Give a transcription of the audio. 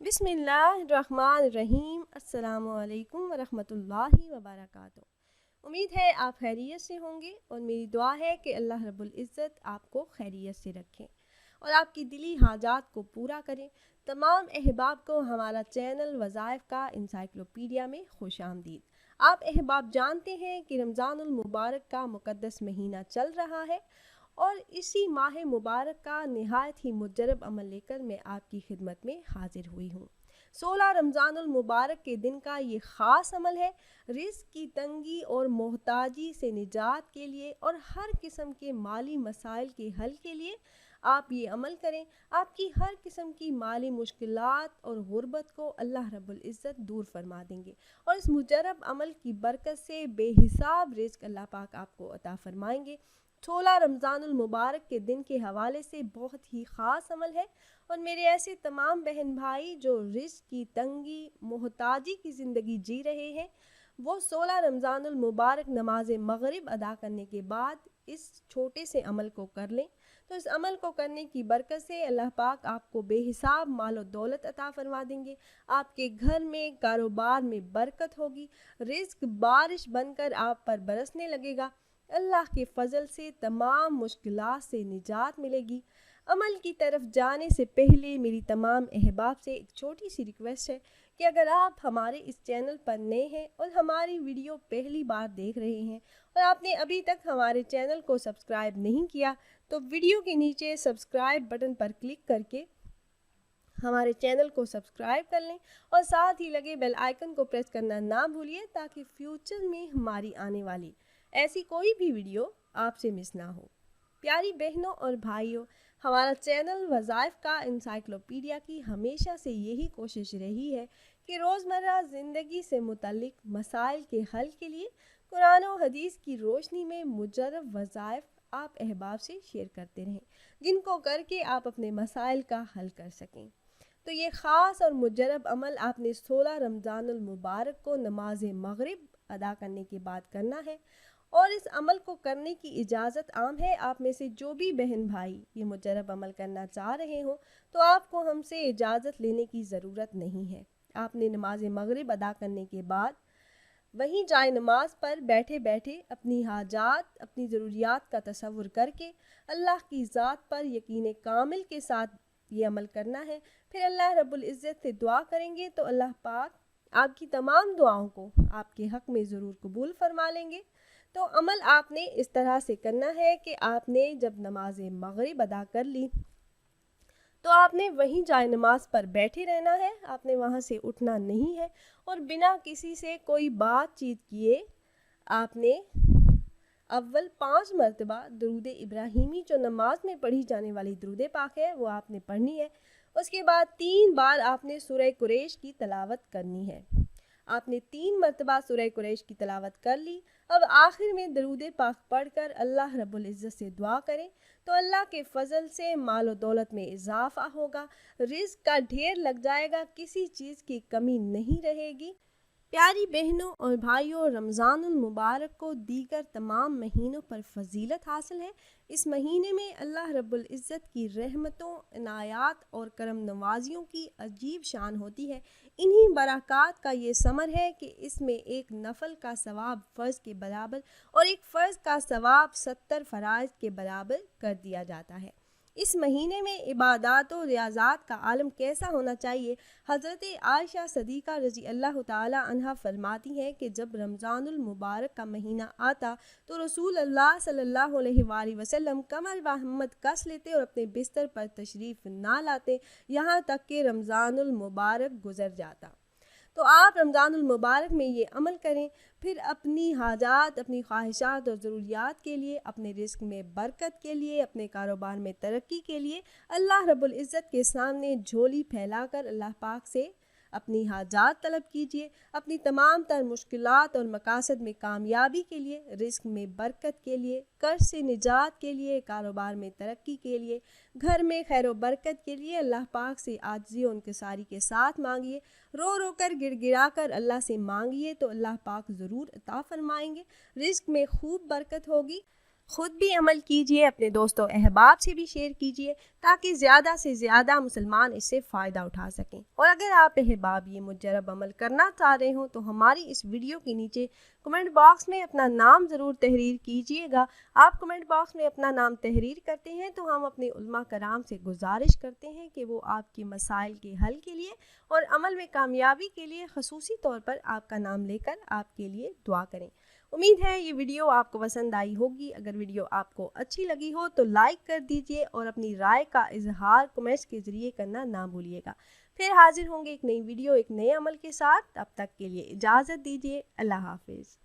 بسم اللہ الرحمن الرحیم۔ السلام علیکم ورحمۃ اللہ وبرکاتہ۔ امید ہے آپ خیریت سے ہوں گے اور میری دعا ہے کہ اللہ رب العزت آپ کو خیریت سے رکھیں اور آپ کی دلی حاجات کو پورا کریں۔ تمام احباب کو ہمارا چینل وظائف کا انسائکلوپیڈیا میں خوش آمدید۔ آپ احباب جانتے ہیں کہ رمضان المبارک کا مقدس مہینہ چل رہا ہے اور اسی ماہ مبارک کا نہایت ہی مجرب عمل لے کر میں آپ کی خدمت میں حاضر ہوئی ہوں۔ 16 رمضان المبارک کے دن کا یہ خاص عمل ہے۔ رزق کی تنگی اور محتاجی سے نجات کے لیے اور ہر قسم کے مالی مسائل کے حل کے لیے آپ یہ عمل کریں۔ آپ کی ہر قسم کی مالی مشکلات اور غربت کو اللہ رب العزت دور فرما دیں گے اور اس مجرب عمل کی برکت سے بے حساب رزق اللہ پاک آپ کو عطا فرمائیں گے۔ 16 رمضان المبارک کے دن کے حوالے سے بہت ہی خاص عمل ہے اور میرے ایسے تمام بہن بھائی جو رزق کی تنگی محتاجی کی زندگی جی رہے ہیں وہ 16 رمضان المبارک نماز مغرب ادا کرنے کے بعد اس چھوٹے سے عمل کو کر لیں تو اس عمل کو کرنے کی برکت سے اللہ پاک آپ کو بے حساب مال و دولت عطا فرما دیں گے۔ آپ کے گھر میں کاروبار میں برکت ہوگی، رزق بارش بن کر آپ پر برسنے لگے گا، اللہ کے فضل سے تمام مشکلات سے نجات ملے گی۔ عمل کی طرف جانے سے پہلے میری تمام احباب سے ایک چھوٹی سی ریکویسٹ ہے کہ اگر آپ ہمارے اس چینل پر نئے ہیں اور ہماری ویڈیو پہلی بار دیکھ رہے ہیں اور آپ نے ابھی تک ہمارے چینل کو سبسکرائب نہیں کیا تو ویڈیو کے نیچے سبسکرائب بٹن پر کلک کر کے ہمارے چینل کو سبسکرائب کر لیں اور ساتھ ہی لگے بیل آئیکن کو پریس کرنا نہ بھولیے تاکہ فیوچر میں ہماری آنے والی ایسی کوئی بھی ویڈیو آپ سے مس نہ ہو۔ پیاری بہنوں اور بھائیوں، ہمارا چینل وظائف کا انسائکلوپیڈیا کی ہمیشہ سے یہی کوشش رہی ہے کہ روزمرہ زندگی سے متعلق مسائل کے حل کے لیے قرآن و حدیث کی روشنی میں مجرب وظائف آپ احباب سے شیئر کرتے رہیں جن کو کر کے آپ اپنے مسائل کا حل کر سکیں۔ تو یہ خاص اور مجرب عمل آپ نے 16 رمضان المبارک کو نماز مغرب ادا کرنے کے بعد کرنا ہے اور اس عمل کو کرنے کی اجازت عام ہے۔ آپ میں سے جو بھی بہن بھائی یہ مجرب عمل کرنا چاہ رہے ہوں تو آپ کو ہم سے اجازت لینے کی ضرورت نہیں ہے۔ آپ نے نماز مغرب ادا کرنے کے بعد وہیں جائے نماز پر بیٹھے بیٹھے اپنی حاجات اپنی ضروریات کا تصور کر کے اللہ کی ذات پر یقین کامل کے ساتھ یہ عمل کرنا ہے۔ پھر اللہ رب العزت سے دعا کریں گے تو اللہ پاک آپ کی تمام دعاؤں کو آپ کے حق میں ضرور قبول فرما لیں گے۔ تو عمل آپ نے اس طرح سے کرنا ہے کہ آپ نے جب نماز مغرب ادا کر لی تو آپ نے وہیں جائے نماز پر بیٹھے رہنا ہے، آپ نے وہاں سے اٹھنا نہیں ہے اور بنا کسی سے کوئی بات چیت کیے آپ نے اول 5 مرتبہ درود ابراہیمی جو نماز میں پڑھی جانے والی درود پاک ہے وہ آپ نے پڑھنی ہے۔ اس کے بعد 3 بار آپ نے سورہ قریش کی تلاوت کرنی ہے۔ آپ نے 3 مرتبہ سورہ قریش کی تلاوت کر لی۔ اب آخر میں درود پاک پڑھ کر اللہ رب العزت سے دعا کریں تو اللہ کے فضل سے مال و دولت میں اضافہ ہوگا، رزق کا ڈھیر لگ جائے گا، کسی چیز کی کمی نہیں رہے گی۔ پیاری بہنوں اور بھائیوں، رمضان المبارک کو دیگر تمام مہینوں پر فضیلت حاصل ہے۔ اس مہینے میں اللہ رب العزت کی رحمتوں، عنایات اور کرم نوازیوں کی عجیب شان ہوتی ہے۔ انہی برکات کا یہ ثمر ہے کہ اس میں ایک نفل کا ثواب فرض کے برابر اور ایک فرض کا ثواب 70 فرائض کے برابر کر دیا جاتا ہے۔ اس مہینے میں عبادات و ریاضات کا عالم کیسا ہونا چاہیے؟ حضرت عائشہ صدیقہ رضی اللہ تعالی عنہا فرماتی ہیں کہ جب رمضان المبارک کا مہینہ آتا تو رسول اللہ صلی اللہ علیہ وآلہ وسلم کمر محمد کس لیتے اور اپنے بستر پر تشریف نہ لاتے یہاں تک کہ رمضان المبارک گزر جاتا۔ تو آپ رمضان المبارک میں یہ عمل کریں، پھر اپنی حاجات اپنی خواہشات اور ضروریات کے لیے، اپنے رزق میں برکت کے لیے، اپنے کاروبار میں ترقی کے لیے اللہ رب العزت کے سامنے جھولی پھیلا کر اللہ پاک سے اپنی حاجات طلب کیجیے۔ اپنی تمام تر مشکلات اور مقاصد میں کامیابی کے لیے، رزق میں برکت کے لیے، قرض سے نجات کے لیے، کاروبار میں ترقی کے لیے، گھر میں خیر و برکت کے لیے اللہ پاک سے عاجزی و انکساری کے ساتھ مانگیے، رو رو کر گڑ گڑا کر اللہ سے مانگیے تو اللہ پاک ضرور عطا فرمائیں گے۔ رزق میں خوب برکت ہوگی، خود بھی عمل کیجیے، اپنے دوستوں احباب سے بھی شیئر کیجیے تاکہ زیادہ سے زیادہ مسلمان اس سے فائدہ اٹھا سکیں۔ اور اگر آپ احباب یہ مجرب عمل کرنا چاہ رہے ہوں تو ہماری اس ویڈیو کے نیچے کمنٹ باکس میں اپنا نام ضرور تحریر کیجیے گا۔ آپ کمنٹ باکس میں اپنا نام تحریر کرتے ہیں تو ہم اپنے علماء کرام سے گزارش کرتے ہیں کہ وہ آپ کے مسائل کے حل کے لیے اور عمل میں کامیابی کے لیے خصوصی طور پر آپ کا نام لے کر آپ کے لیے دعا کریں۔ امید ہے یہ ویڈیو آپ کو پسند آئی ہوگی۔ اگر ویڈیو آپ کو اچھی لگی ہو تو لائک کر دیجئے اور اپنی رائے کا اظہار کمنٹس کے ذریعے کرنا نہ بھولیے گا۔ پھر حاضر ہوں گے ایک نئی ویڈیو ایک نئے عمل کے ساتھ، تب تک کے لیے اجازت دیجیے۔ اللہ حافظ۔